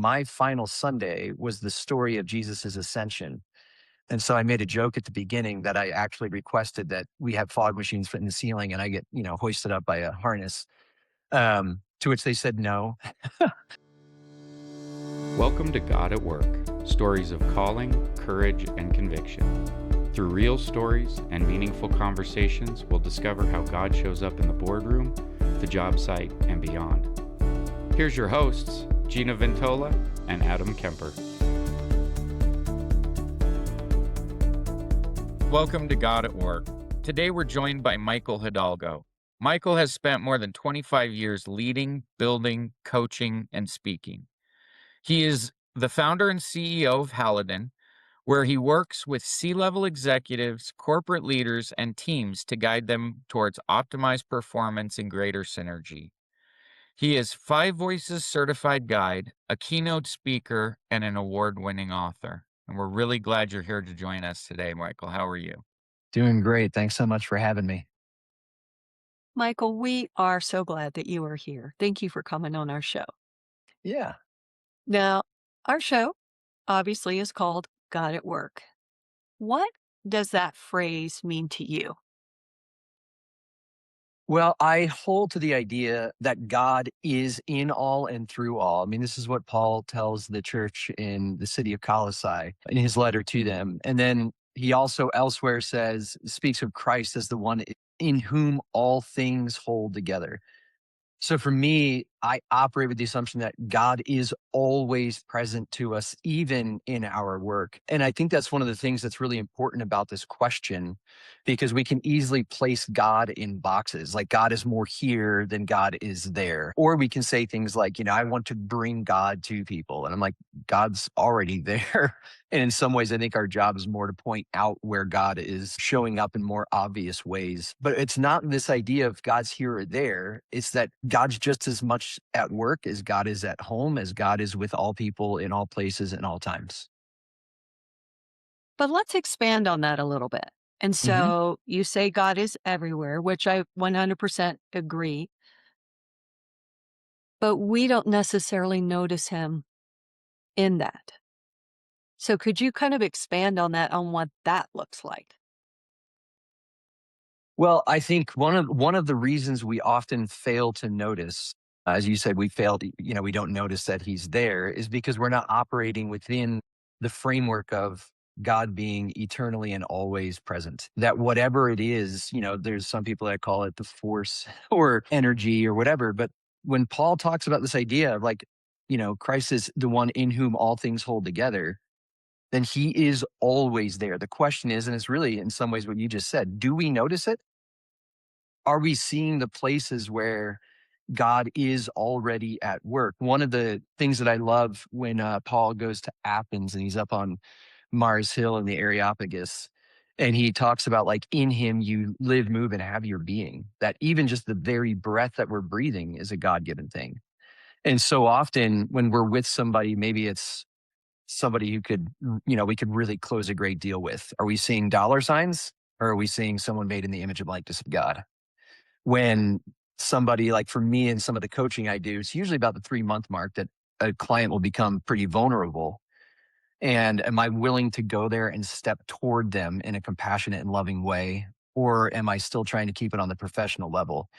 my final Sunday was the story of Jesus's ascension. And so I made a joke at the beginning that I actually requested that we have fog machines fit in the ceiling and I get, hoisted up by a harness. To which they said no. Welcome to God at Work, stories of calling, courage, and conviction. Through real stories and meaningful conversations, we'll discover how God shows up in the boardroom, the job site, and beyond. Here's your hosts, Gina Ventola and Adam Kemper. Welcome to God at Work. Today we're joined by Michael Hidalgo. Michael has spent more than 25 years leading, building, coaching, and speaking. He is the founder and CEO of Hallidan, where he works with C-level executives, corporate leaders, and teams to guide them towards optimized performance and greater synergy. He is 5 Voices certified guide, a keynote speaker, and an award-winning author. And we're really glad you're here to join us today, Michael. How are you? Doing great. Thanks so much for having me. Michael, we are so glad that you are here. Thank you for coming on our show. Yeah. Now, our show obviously is called God at Work. What does that phrase mean to you? Well, I hold to the idea that God is in all and through all. I mean, this is what Paul tells the church in the city of Colossae in his letter to them. And then he also elsewhere speaks of Christ as the one in whom all things hold together. So for me, I operate with the assumption that God is always present to us, even in our work. And I think that's one of the things that's really important about this question, because we can easily place God in boxes, like God is more here than God is there. Or we can say things like, I want to bring God to people. And I'm like, God's already there. And in some ways, I think our job is more to point out where God is showing up in more obvious ways. But it's not this idea of God's here or there. It's that God's just as much at work as God is at home, as God is with all people in all places and all times. But let's expand on that a little bit. And hmm so you say God is everywhere, which I 100% agree, but we don't necessarily notice him in that. So could you kind of expand on that, on what that looks like? Well, I think one of the reasons we often fail to notice, as you said, we don't notice that he's there, is because we're not operating within the framework of God being eternally and always present. That whatever it is, there's some people that call it the force or energy or whatever. But when Paul talks about this idea of Christ is the one in whom all things hold together, then he is always there. The question is, and it's really in some ways what you just said, do we notice it? Are we seeing the places where God is already at work? One of the things that I love when Paul goes to Athens and he's up on Mars Hill in the Areopagus, and he talks about like in him you live, move, and have your being, that even just the very breath that we're breathing is a God-given thing. And so often when we're with somebody, maybe it's somebody who we could really close a great deal with. Are we seeing dollar signs or are we seeing someone made in the image and likeness of God? When somebody, like for me and some of the coaching I do, it's usually about the 3-month mark that a client will become pretty vulnerable. And am I willing to go there and step toward them in a compassionate and loving way? Or am I still trying to keep it on the professional level?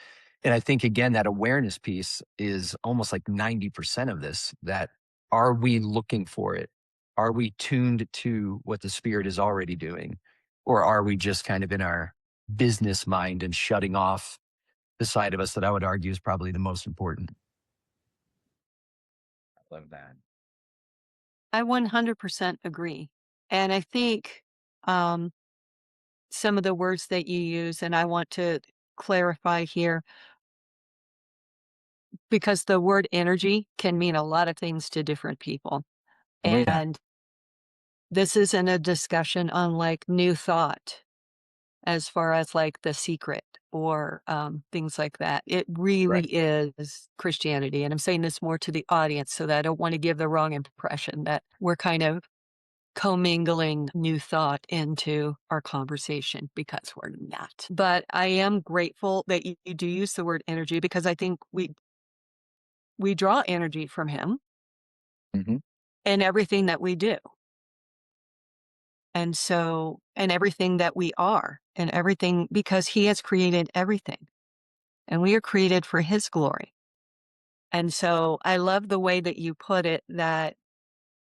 And I think, again, that awareness piece is almost like 90% of this, that are we looking for it? Are we tuned to what the Spirit is already doing? Or are we just kind of in our business mind and shutting off the side of us that I would argue is probably the most important? I love that. I 100% agree. And I think um, some of the words that you use, and I want to clarify here, because the word energy can mean a lot of things to different people. Oh, yeah. And this isn't a discussion on like new thought as far as like The Secret or things like that. It really Right. is Christianity. And I'm saying this more to the audience so that I don't want to give the wrong impression that we're kind of commingling new thought into our conversation, because we're not. But I am grateful that you do use the word energy, because I think we draw energy from him. Mhm. in everything that we do. And so, and everything that we are, and everything, because he has created everything and we are created for his glory. And so I love the way that you put it, that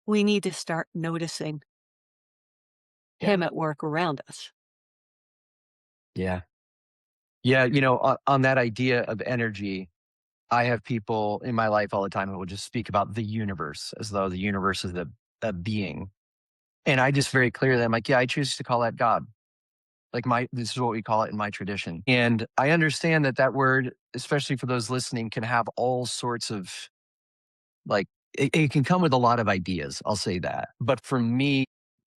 we need to start noticing Yeah. him at work around us. Yeah. Yeah, on that idea of energy, I have people in my life all the time who will just speak about the universe as though the universe is a being. And I just very clearly, I'm like, yeah, I choose to call that God. Like this is what we call it in my tradition. And I understand that that word, especially for those listening, can have all sorts of like, it can come with a lot of ideas. I'll say that. But for me,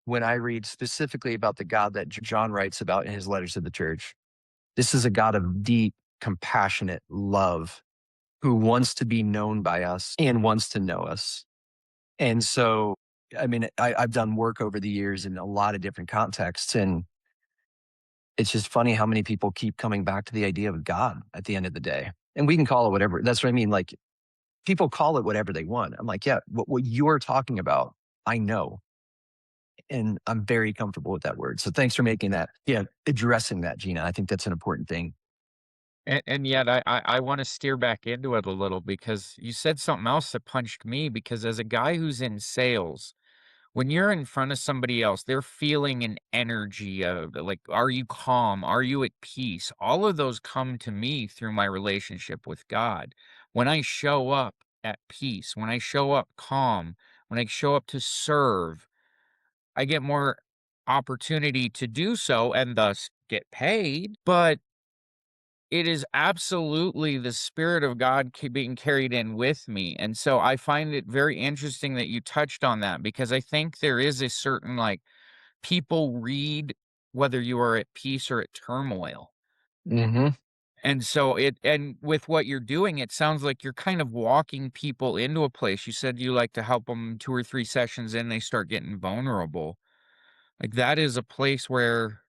when I read specifically about the God that John writes about in his letters to the church, this is a God of deep, compassionate love who wants to be known by us and wants to know us. And so, I mean, I've done work over the years in a lot of different contexts. And it's just funny how many people keep coming back to the idea of God at the end of the day. And we can call it whatever. That's what I mean. Like, people call it whatever they want. I'm like, yeah, what you're talking about, I know. And I'm very comfortable with that word. So thanks for making that, yeah, addressing that, Gina. I think that's an important thing. And yet I want to steer back into it a little because you said something else that punched me because as a guy who's in sales, when you're in front of somebody else, they're feeling an energy of like, are you calm? Are you at peace? All of those come to me through my relationship with God. When I show up at peace, when I show up calm, when I show up to serve, I get more opportunity to do so and thus get paid. But it is absolutely the spirit of God being carried in with me, and so I find it very interesting that you touched on that because I think there is a certain, like, people read whether you are at peace or at turmoil, Hmm. and so and with what you're doing, it sounds like you're kind of walking people into a place. You said you like to help them 2 or 3 sessions in, they start getting vulnerable. Like, that is a place where,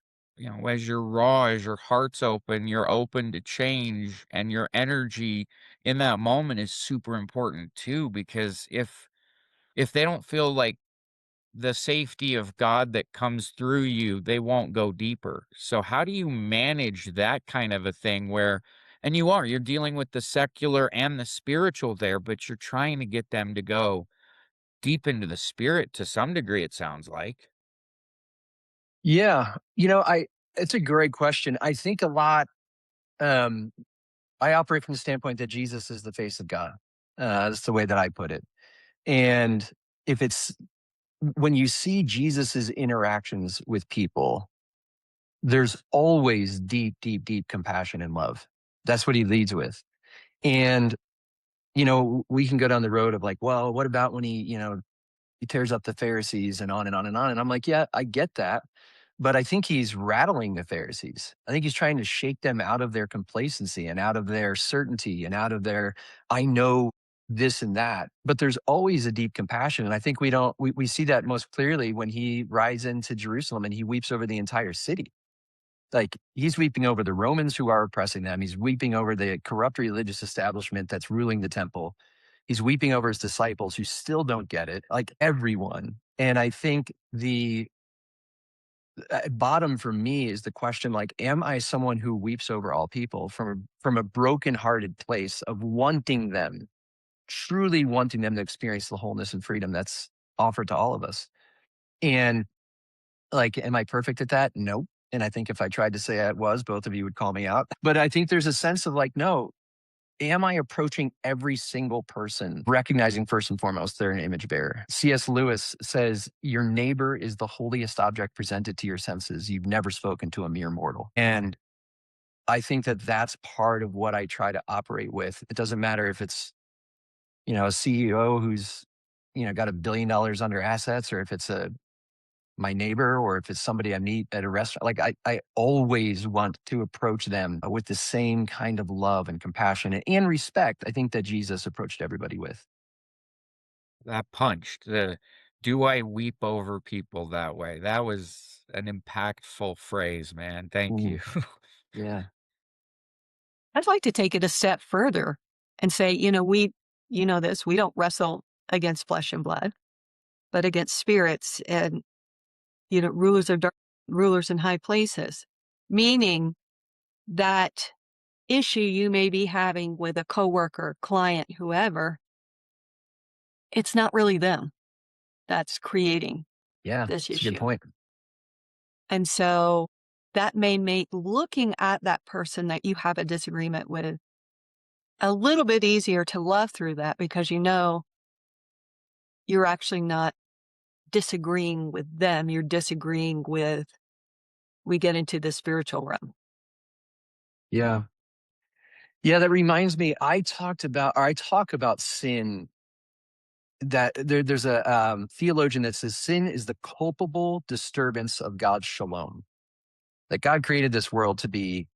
as you're raw, as your heart's open, you're open to change, and your energy in that moment is super important too, because if they don't feel like the safety of God that comes through you, they won't go deeper. So how do you manage that kind of a thing where and you're dealing with the secular and the spiritual there, but you're trying to get them to go deep into the spirit to some degree, it sounds like. Yeah. It's a great question. I think a lot, um, I operate from the standpoint that Jesus is the face of God. That's the way that I put it. And if it's when you see Jesus's interactions with people, there's always deep, deep, deep compassion and love. That's what he leads with. And, we can go down the road of like, well, what about when he tears up the Pharisees and on and on and on. And I'm like, yeah, I get that. But I think he's rattling the Pharisees. I think he's trying to shake them out of their complacency and out of their certainty and out of their, I know this and that. But there's always a deep compassion. And I think we see that most clearly when he rides into Jerusalem and he weeps over the entire city. Like, he's weeping over the Romans who are oppressing them. He's weeping over the corrupt religious establishment that's ruling the temple. He's weeping over his disciples who still don't get it, like everyone. And I think the bottom for me is the question, like, am I someone who weeps over all people from a brokenhearted place of wanting them, truly wanting them to experience the wholeness and freedom that's offered to all of us? And like, am I perfect at that? Nope. And I think if I tried to say I was, both of you would call me out. But I think there's a sense of like, no, am I approaching every single person, recognizing first and foremost they're an image bearer? C.S. Lewis says, your neighbor is the holiest object presented to your senses. You've never spoken to a mere mortal. And I think that that's part of what I try to operate with. It doesn't matter if it's, a CEO who's, got $1 billion under assets, or if it's my neighbor, or if it's somebody I meet at a restaurant. Like, I always want to approach them with the same kind of love and compassion and respect I think that Jesus approached everybody with. That punched. Do I weep over people that way? That was an impactful phrase, man. Thank you. Ooh, yeah. I'd like to take it a step further and say, we, you know this, we don't wrestle against flesh and blood, but against spirits and, rulers of dark, rulers in high places. Meaning that issue you may be having with a coworker, client, whoever, it's not really them that's creating Yeah, this it's a good issue. point. And so that may make looking at that person that you have a disagreement with a little bit easier to love through that because you're actually not disagreeing with them, you're disagreeing with we get into the spiritual realm. Yeah. Yeah, that reminds me, I talk about sin, that there's a theologian that says sin is the culpable disturbance of God's shalom. That God created this world to be,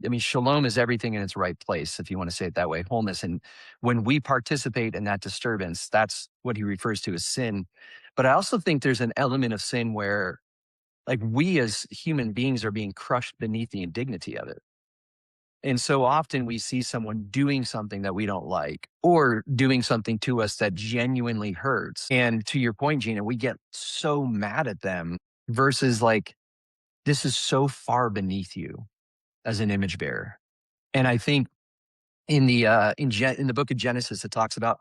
I mean, shalom is everything in its right place, if you want to say it that way, wholeness. And when we participate in that disturbance, that's what he refers to as sin. But I also think there's an element of sin where, like, we as human beings are being crushed beneath the indignity of it. And so often we see someone doing something that we don't like or doing something to us that genuinely hurts. And to your point, Gina, we get so mad at them versus like, this is so far beneath you as an image bearer. And I think in the book of Genesis, it talks about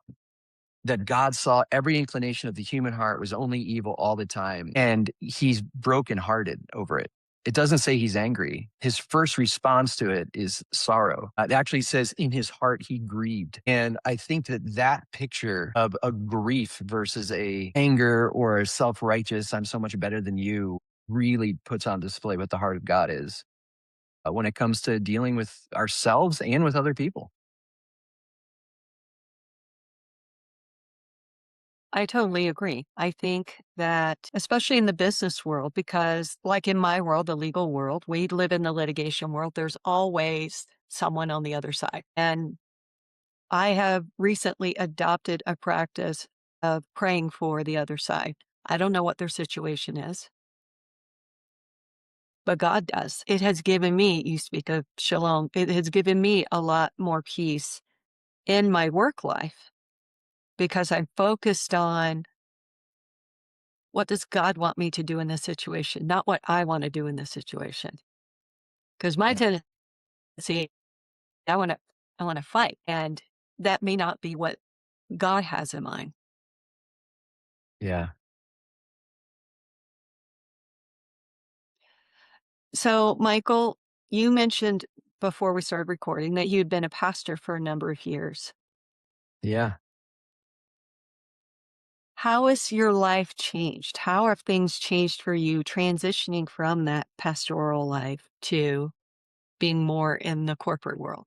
that God saw every inclination of the human heart was only evil all the time, and he's brokenhearted over it. It doesn't say he's angry. His first response to it is sorrow. It actually says in his heart he grieved. And I think that that picture of a grief versus a anger or a self-righteous, I'm so much better than you, really puts on display what the heart of God is when it comes to dealing with ourselves and with other people. I totally agree. I think that, especially in the business world, because like in my world, the legal world, we live in the litigation world, there's always someone on the other side. And I have recently adopted a practice of praying for the other side. I don't know what their situation is, but God does. It has given me, you speak of shalom, it has given me a lot more peace in my work life because I'm focused on what does God want me to do in this situation, not what I want to do in this situation. Because my Yeah. tendency, I want to, I want to fight, and that may not be what God has in mind. Yeah. So, Michael, you mentioned before we started recording that you'd been a pastor for a number of years. Yeah. How has your life changed? How have things changed for you transitioning from that pastoral life to being more in the corporate world?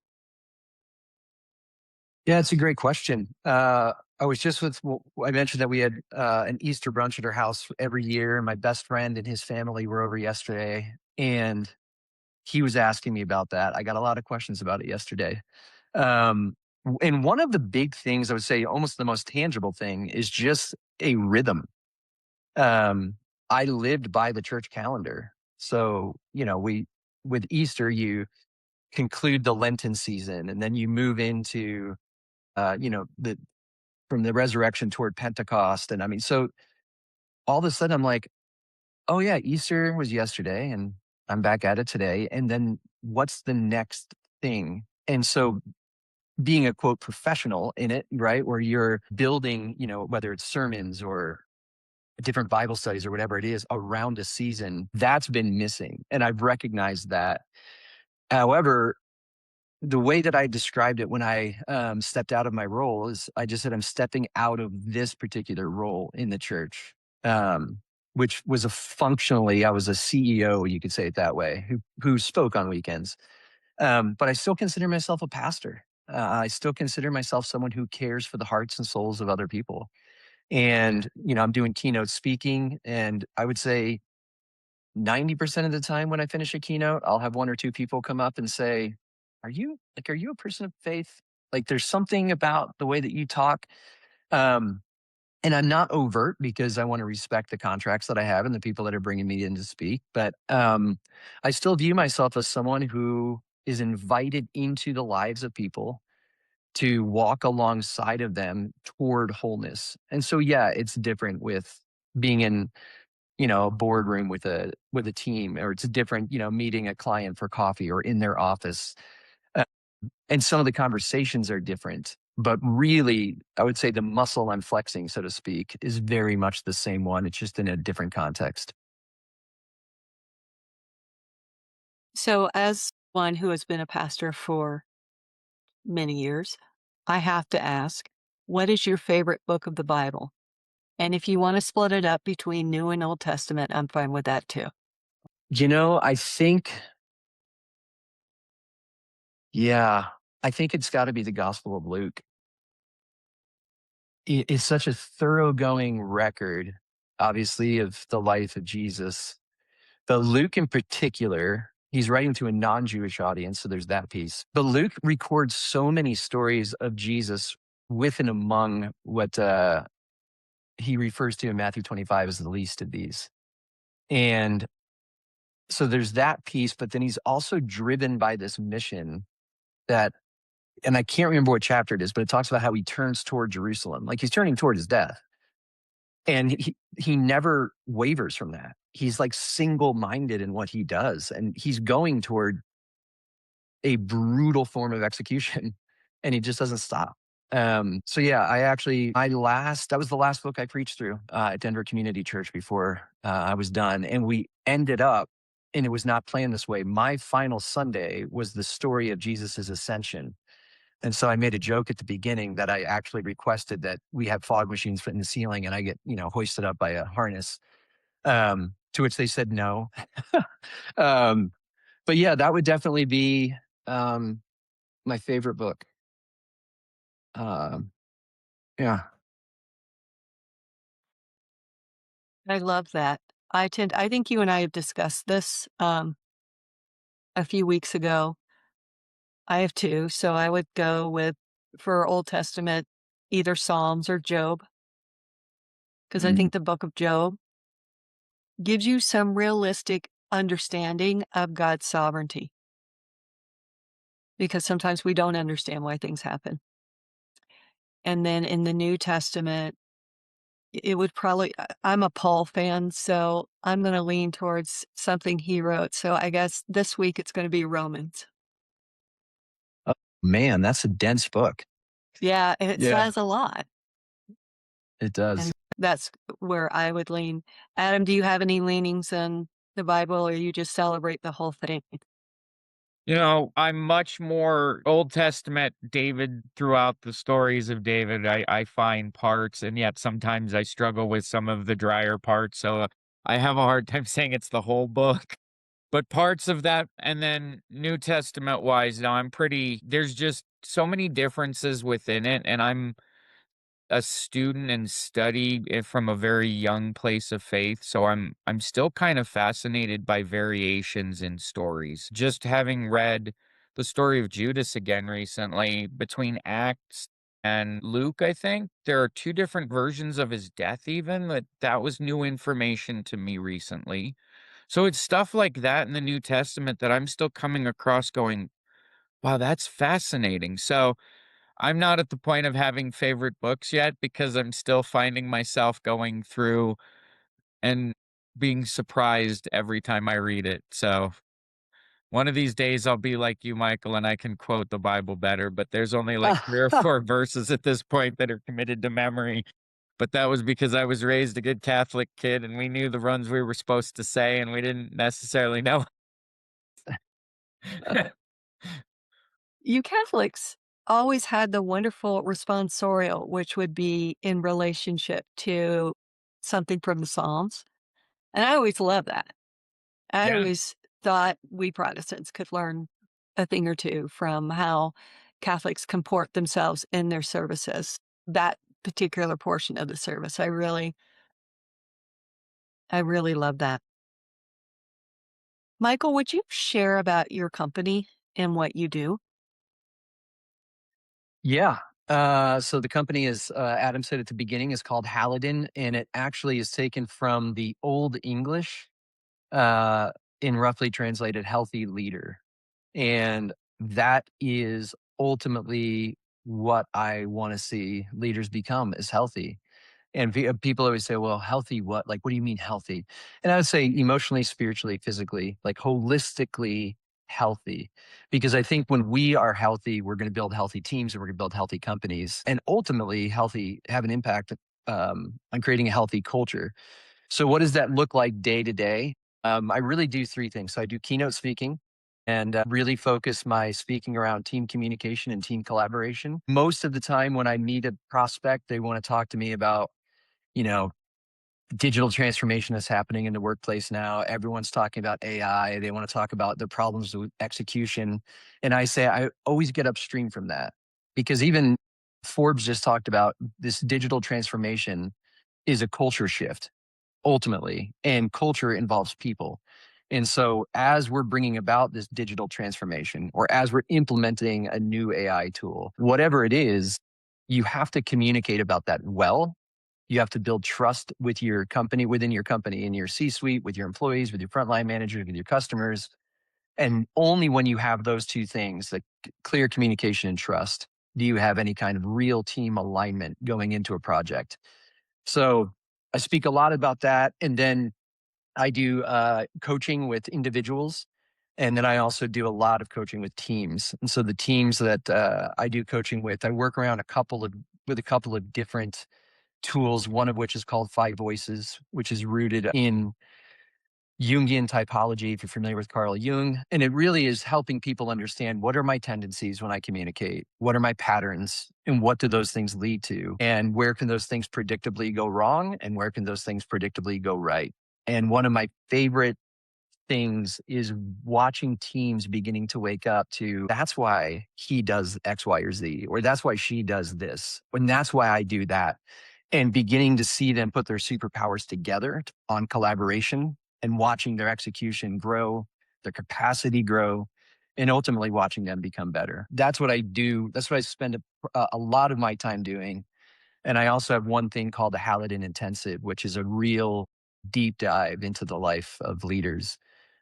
Yeah, it's a great question. I was just with, well, I mentioned that we had an Easter brunch at our house every year. My best friend and his family were over yesterday, and he was asking me about that. I got a lot of questions about it yesterday. And one of the big things I would say, almost the most tangible thing, is just a rhythm. Um, I lived by the church calendar. So, with Easter, you conclude the Lenten season, and then you move into the from the resurrection toward Pentecost. And I mean, so all of a sudden I'm like, oh yeah, Easter was yesterday and I'm back at it today. And then what's the next thing? And so being a quote professional in it, right, where you're building, whether it's sermons or different Bible studies or whatever it is around a season, that's been missing. And I've recognized that. However, the way that I described it when I stepped out of my role is I just said I'm stepping out of this particular role in the church, which was I was a CEO, you could say it that way, who spoke on weekends. But I still consider myself a pastor. I still consider myself someone who cares for the hearts and souls of other people. And I'm doing keynote speaking, and I would say 90% of the time when I finish a keynote, I'll have one or two people come up and say, are you a person of faith? Like there's something about the way that you talk. Um, and I'm not overt because I want to respect the contracts that I have and the people that are bringing me in to speak. But I still view myself as someone who is invited into the lives of people to walk alongside of them toward wholeness. And so, yeah, it's different with being in, a boardroom with a team, or it's different, meeting a client for coffee or in their office. Uh, and some of the conversations are different, but really, I would say the muscle I'm flexing, so to speak, is very much the same one. It's just in a different context. So, as one who has been a pastor for many years, I have to ask, what is your favorite book of the Bible? And if you want to split it up between New and Old Testament, I'm fine with that too. I think, yeah, I think it's got to be the Gospel of Luke. It is such a thoroughgoing record, obviously, of the life of Jesus. But Luke in particular, he's writing to a non-Jewish audience, so there's that piece. But Luke records so many stories of Jesus with and among what he refers to in Matthew 25 as the least of these. And so there's that piece, but then he's also driven by this mission that, and I can't remember what chapter it is, but it talks about how he turns toward Jerusalem, like he's turning toward his death. And he never wavers from that. He's like single-minded in what he does, and he's going toward a brutal form of execution, and he just doesn't stop. So yeah, that was the last book I preached through at Denver Community Church before I was done. And we ended up, and it was not planned this way. My final Sunday was the story of Jesus's ascension. And so I made a joke at the beginning that I actually requested that we have fog machines in the ceiling and I get, hoisted up by a harness. To which they said no. um, but yeah, that would definitely be my favorite book. Um, yeah. I love that. I think you and I have discussed this a few weeks ago. I have two. So I would go with, for Old Testament, either Psalms or Job, because I Mm. think the book of Job gives you some realistic understanding of God's sovereignty, because sometimes we don't understand why things happen. And then in the New Testament, it would probably, I'm a Paul fan, so I'm going to lean towards something he wrote. So I guess this week it's going to be Romans. Oh, man, that's a dense book. Yeah, it Yeah, says a lot. it does. And that's where I would lean. Adam, do you have any leanings in the Bible, or you just celebrate the whole thing? I'm much more Old Testament David throughout the stories of David. I find parts, and yet sometimes I struggle with some of the drier parts. So I have a hard time saying it's the whole book, but parts of that. And then New Testament wise, now there's just so many differences within it. And I'm a student and study it from a very young place of faith, so I'm still kind of fascinated by variations in stories. Just having read the story of Judas again recently, between Acts and Luke, I think there are two different versions of his death. Even that was new information to me recently. So it's stuff like that in the New Testament that I'm still coming across, going, "Wow, that's fascinating." So I'm not at the point of having favorite books yet because I'm still finding myself going through and being surprised every time I read it. So one of these days I'll be like you, Michael, and I can quote the Bible better, but there's only like three or four verses at this point that are committed to memory. But that was because I was raised a good Catholic kid and we knew the runs we were supposed to say and we didn't necessarily know. You Catholics always had the wonderful responsorial, which would be in relationship to something from the Psalms. And I always loved that. I Yeah. always thought we Protestants could learn a thing or two from how Catholics comport themselves in their services. That particular portion of the service, I really love that. Michael, would you share about your company and what you do? Yeah. So the company is, Adam said at the beginning, is called Haladin, and it actually is taken from the Old English, uh, in roughly translated healthy leader. And that is ultimately what I want to see leaders become is healthy. And people always say, well, healthy what? Like, what do you mean healthy? And I would say emotionally, spiritually, physically, like holistically healthy. Because I think when we are healthy, we're going to build healthy teams and we're going to build healthy companies and ultimately healthy, have an impact on creating a healthy culture. So, what does that look like day to day? I really do three things. So, I do keynote speaking and really focus my speaking around team communication and team collaboration. Most of the time, when I meet a prospect, they want to talk to me about, you know, digital transformation that's happening in the workplace now. Everyone's talking about AI. They want to talk about the problems with execution. And I say, I always get upstream from that because even Forbes just talked about this digital transformation is a culture shift ultimately, and culture involves people. And so, as we're bringing about this digital transformation, or as we're implementing a new AI tool, whatever it is, you have to communicate about that well. You have to build trust with your company, within your company, in your C suite, with your employees, with your frontline managers, with your customers. And only when you have those two things, like clear communication and trust, do you have any kind of real team alignment going into a project. So I speak a lot about that. And then I do coaching with individuals. And then I also do a lot of coaching with teams. And so the teams that I do coaching with, I work around with a couple of different tools, one of which is called Five Voices, which is rooted in Jungian typology, if you're familiar with Carl Jung. And it really is helping people understand, what are my tendencies when I communicate? What are my patterns? And what do those things lead to? And where can those things predictably go wrong? And where can those things predictably go right? And one of my favorite things is watching teams beginning to wake up to, that's why he does X, Y, or Z, or that's why she does this, and that's why I do that. And beginning to see them put their superpowers together on collaboration and watching their execution grow, their capacity grow, and ultimately watching them become better. That's what I do. That's what I spend a lot of my time doing. And I also have one thing called the Hallidan Intensive, which is a real deep dive into the life of leaders,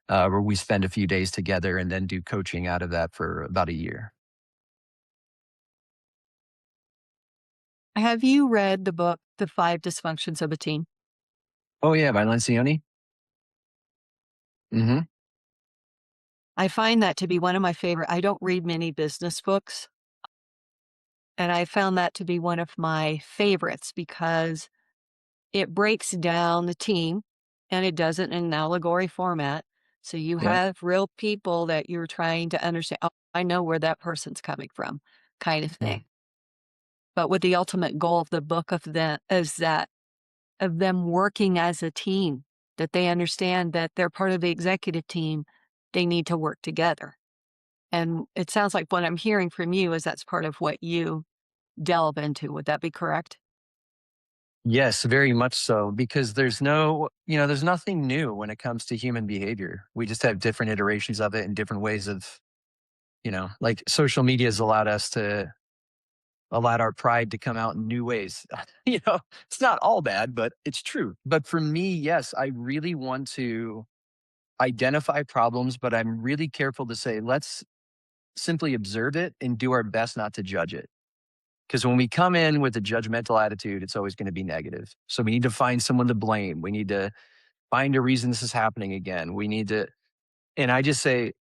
where we spend a few days together and then do coaching out of that for about a year. Have you read the book, The Five Dysfunctions of a Team? Oh, yeah, by Lencioni. Hmm. I find that to be one of my favorite. I don't read many business books, and I found that to be one of my favorites because it breaks down the team and it does it in an allegory format. So you Yep. have real people that you're trying to understand. Oh, I know where that person's coming from, kind of Mm. thing. But with the ultimate goal of the book of that is that of them working as a team, that they understand that they're part of the executive team, they need to work together. And it sounds like what I'm hearing from you is that's part of what you delve into. Would that be correct? Yes, very much so, because there's nothing new when it comes to human behavior. We just have different iterations of it and different ways of, like social media has allowed our pride to come out in new ways. It's not all bad, but it's true. But for me, yes, I really want to identify problems, but I'm really careful to say, let's simply observe it and do our best not to judge it. Because when we come in with a judgmental attitude, it's always going to be negative. So we need to find someone to blame. We need to find a reason this is happening again. And I just say,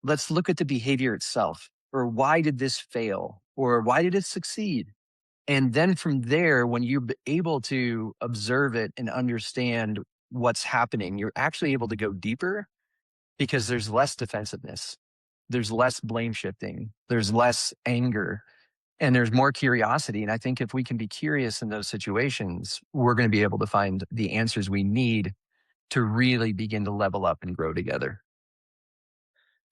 let's look at the behavior itself, or why did this fail? Or why did it succeed? And then from there, when you're able to observe it and understand what's happening, you're actually able to go deeper because there's less defensiveness. There's less blame shifting. There's less anger and there's more curiosity. And I think if we can be curious in those situations, we're going to be able to find the answers we need to really begin to level up and grow together.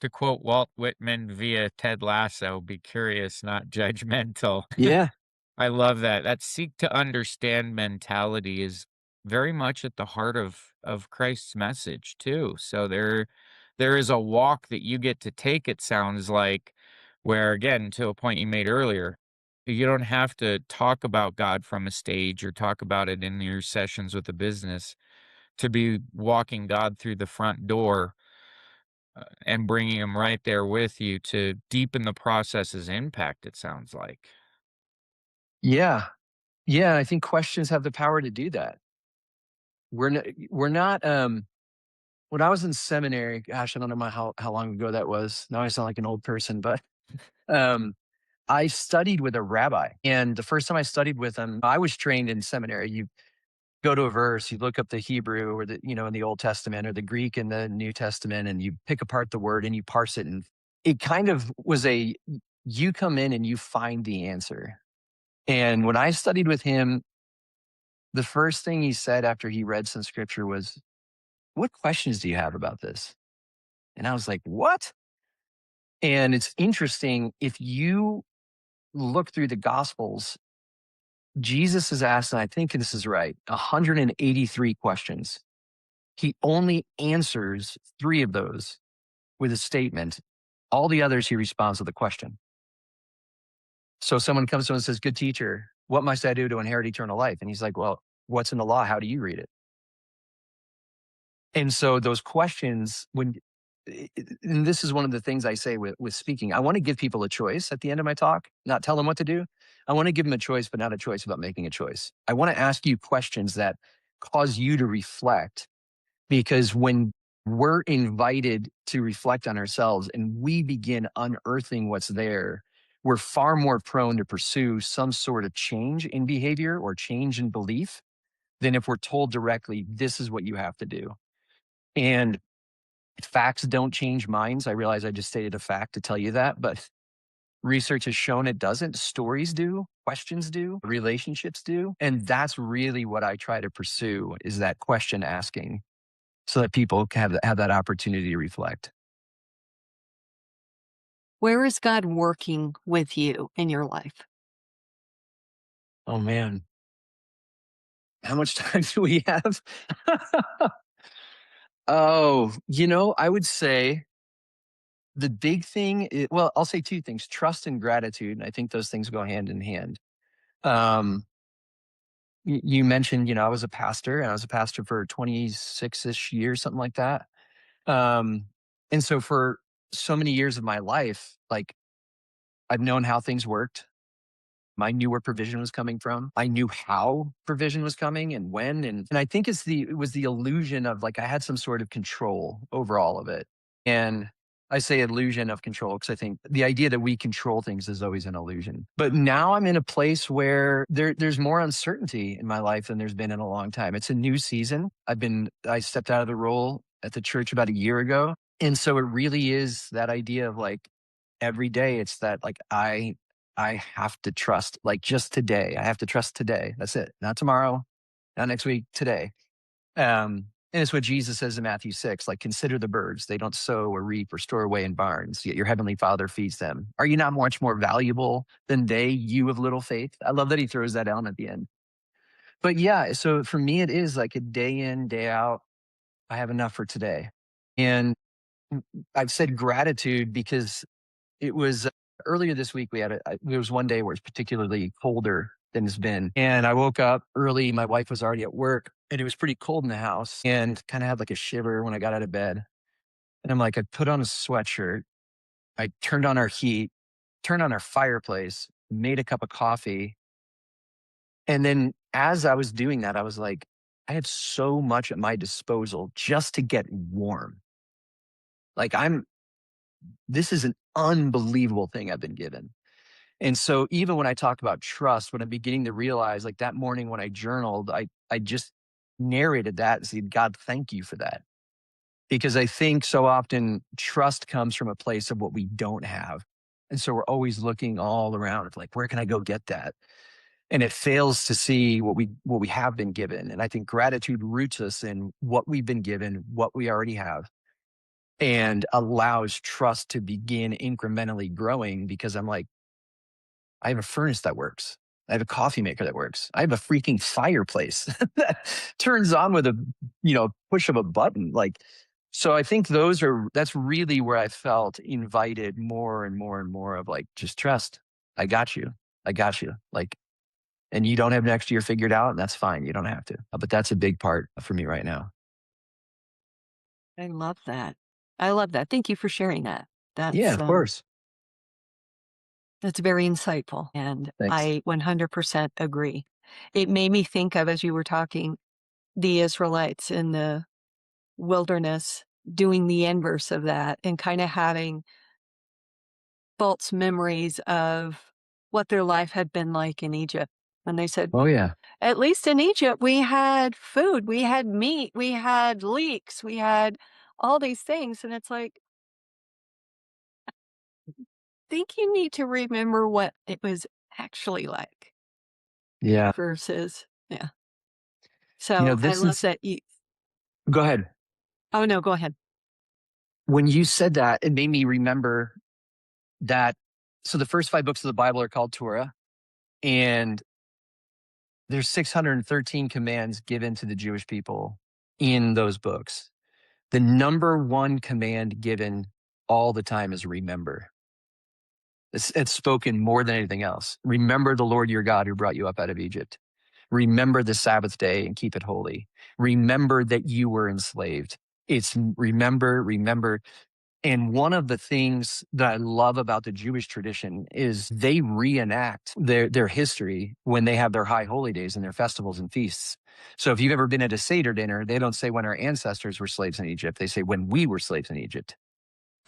To quote Walt Whitman via Ted Lasso, be curious, not judgmental. Yeah. I love that. That seek to understand mentality is very much at the heart of Christ's message too. So there is a walk that you get to take, it sounds like, where again, to a point you made earlier, you don't have to talk about God from a stage or talk about it in your sessions with the business to be walking God through the front door and bringing him right there with you to deepen the process's impact, it sounds like. Yeah. Yeah. I think questions have the power to do that. We're not, when I was in seminary, gosh, I don't know how long ago that was. Now I sound like an old person, but um, I studied with a rabbi. And the first time I studied with him, I was trained in seminary. You go to a verse, you look up the Hebrew or in the Old Testament or the Greek in the New Testament, and you pick apart the word and you parse it. And it kind of was you come in and you find the answer. And when I studied with him, the first thing he said after he read some scripture was, "What questions do you have about this?" And I was like, "What?" And it's interesting, if you look through the Gospels, Jesus is asked, and I think this is right, 183 questions. He only answers three of those with a statement. All the others, he responds with a question. So someone comes to him and says, "Good teacher, what must I do to inherit eternal life?" And he's like, "Well, what's in the law? How do you read it?" And so those questions, and this is one of the things I say with speaking, I want to give people a choice at the end of my talk, not tell them what to do. I want to give them a choice, but not a choice about making a choice. I want to ask you questions that cause you to reflect, because when we're invited to reflect on ourselves and we begin unearthing what's there, we're far more prone to pursue some sort of change in behavior or change in belief than if we're told directly, this is what you have to do. And facts don't change minds. I realize I just stated a fact to tell you that, but research has shown it doesn't. Stories do, questions do, relationships do. And that's really what I try to pursue, is that question asking, so that people can have that opportunity to reflect. Where is God working with you in your life? Oh man, how much time do we have? Oh, I would say the big thing, well, I'll say two things: trust and gratitude. And I think those things go hand in hand. Um, you mentioned, I was a pastor, and I was a pastor for 26-ish years, something like that. Um, and so for so many years of my life, like, I've known how things worked. I knew where provision was coming from. I knew how provision was coming and when. And I think it was the illusion of, like, I had some sort of control over all of it. And I say illusion of control because I think the idea that we control things is always an illusion. But now I'm in a place where there's more uncertainty in my life than there's been in a long time. It's a new season. I stepped out of the role at the church about a year ago. And so it really is that idea of, like, every day it's that, like, I have to trust, like, just today. I have to trust today. That's it. Not tomorrow, not next week, today. And it's what Jesus says in Matthew 6, like, consider the birds. They don't sow or reap or store away in barns, yet your heavenly Father feeds them. Are you not much more valuable than they, you of little faith? I love that he throws that down at the end. But yeah, so for me, it is like a day in, day out. I have enough for today. And I've said gratitude because it was earlier this week. There was one day where it's particularly colder than it's been. And I woke up early. My wife was already at work, and it was pretty cold in the house, and kind of had like a shiver when I got out of bed. And I'm like, I put on a sweatshirt. I turned on our heat, turned on our fireplace, made a cup of coffee. And then as I was doing that, I was like, I have so much at my disposal just to get warm. Like, this is an unbelievable thing I've been given. And so even when I talk about trust, when I'm beginning to realize, like, that morning when I journaled, I just narrated that and said, God, thank you for that. Because I think so often trust comes from a place of what we don't have. And so we're always looking all around of, like, where can I go get that? And it fails to see what we have been given. And I think gratitude roots us in what we've been given, what we already have, and allows trust to begin incrementally growing, because I'm like, I have a furnace that works. I have a coffee maker that works. I have a freaking fireplace that turns on with a, push of a button. Like, so I think that's really where I felt invited more and more and more of, like, just trust. I got you. I got you. Like, and you don't have next year figured out, and that's fine. You don't have to. But that's a big part for me right now. I love that. I love that. Thank you for sharing that. Yeah, That's of course. That's very insightful, and Thanks. I 100% agree. It made me think of, as you were talking, the Israelites in the wilderness doing the inverse of that and kinda having false memories of what their life had been like in Egypt. And they said, Oh yeah. "At least in Egypt, we had food, we had meat, we had leeks, we had all these things," and it's like, think you need to remember what it was actually like Yeah. versus yeah. You know, So, I this love is that you go ahead. oh, no, go ahead. When you said that, it made me remember that so the first 5 books of the Bible are called Torah, and there's 613 commands given to the Jewish people in those books. The number one command given all the time is remember. It's spoken more than anything else. Remember the Lord your God who brought you up out of Egypt. Remember the Sabbath day and keep it holy. Remember that you were enslaved. It's remember, remember. And one of the things that I love about the Jewish tradition is they reenact their history when they have their high holy days and their festivals and feasts. So if you've ever been at a Seder dinner, they don't say when our ancestors were slaves in Egypt. They say when we were slaves in Egypt.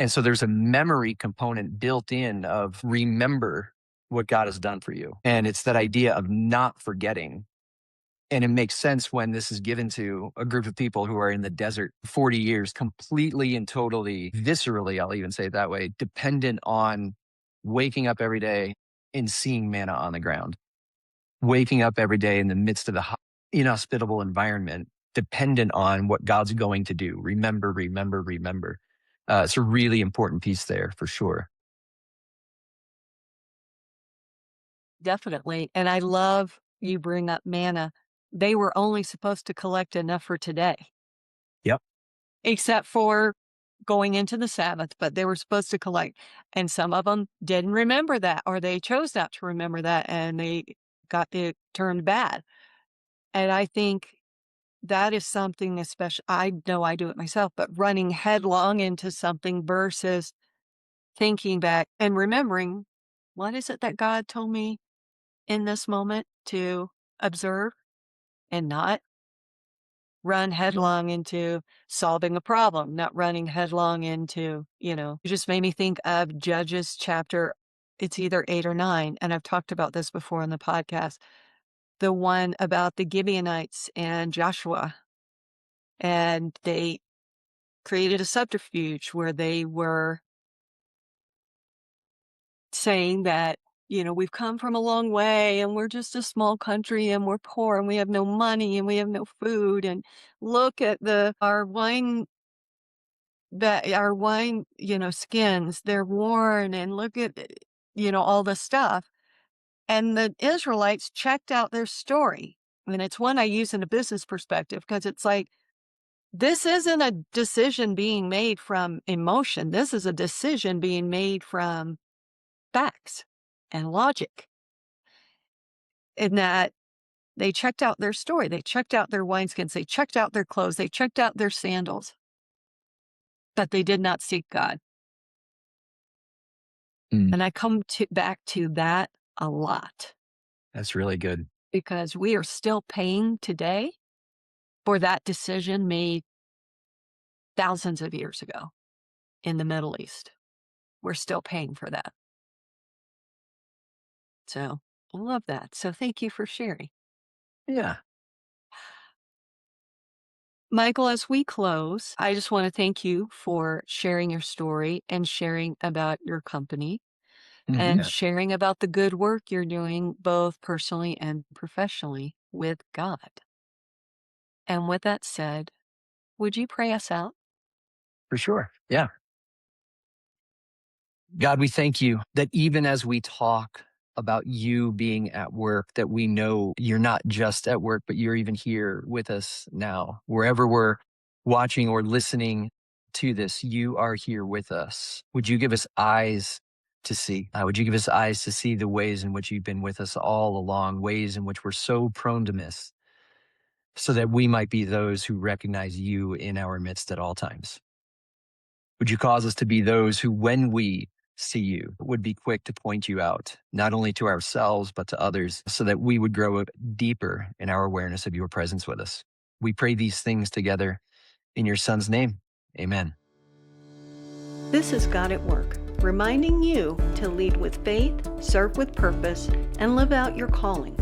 And so there's a memory component built in of remember what God has done for you. And it's that idea of not forgetting. And it makes sense when this is given to a group of people who are in the desert 40 years, completely and totally, viscerally, I'll even say it that way, dependent on waking up every day and seeing manna on the ground, waking up every day in the midst of the inhospitable environment, dependent on what God's going to do. Remember, remember, remember. It's a really important piece there for sure. Definitely, and I love you bring up manna. They were only supposed to collect enough for today, Yep. except for going into the Sabbath, but they were supposed to collect, and some of them didn't remember that, or they chose not to remember that, and they got it turned bad, and I think that is something especially I know I do it myself, but running headlong into something versus thinking back and remembering, "What is it that God told me in this moment to observe and not run headlong into solving a problem, not running headlong into, it just made me think of Judges chapter, it's either 8 or 9, and I've talked about this before on the podcast, the one about the Gibeonites and Joshua, and they created a subterfuge where they were saying that, we've come from a long way and we're just a small country and we're poor and we have no money and we have no food and look at the our wine, skins, they're worn and look at all the stuff. And the Israelites checked out their story. And it's one I use in a business perspective because it's like this isn't a decision being made from emotion. This is a decision being made from facts and logic. In that they checked out their story, they checked out their wineskins, they checked out their clothes, they checked out their sandals, but they did not seek God. Mm, And I come back to that a lot that's really good. because we are still paying today for that decision made thousands of years ago in the Middle East. We're still paying for that. So I love that. So thank you for sharing. Yeah. Michael, as we close, I just want to thank you for sharing your story and sharing about your company Mhm. and sharing about the good work you're doing, both personally and professionally with God. And with that said, would you pray us out? For sure. Yeah. God, we thank you that even as we talk about you being at work, that we know you're not just at work, but you're even here with us now. Wherever we're watching or listening to this, you are here with us. Would you give us eyes to see? Would you give us eyes to see the ways in which you've been with us all along, ways in which we're so prone to miss, so that we might be those who recognize you in our midst at all times? Would you cause us to be those who, when we see you, would be quick to point you out, not only to ourselves, but to others, so that we would grow deeper in our awareness of your presence with us. We pray these things together in your Son's name. Amen. This is God at Work, reminding you to lead with faith, serve with purpose, and live out your calling.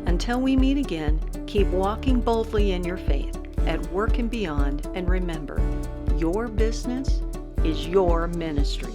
Until we meet again, keep walking boldly in your faith, at work and beyond, and remember, your business is your ministry.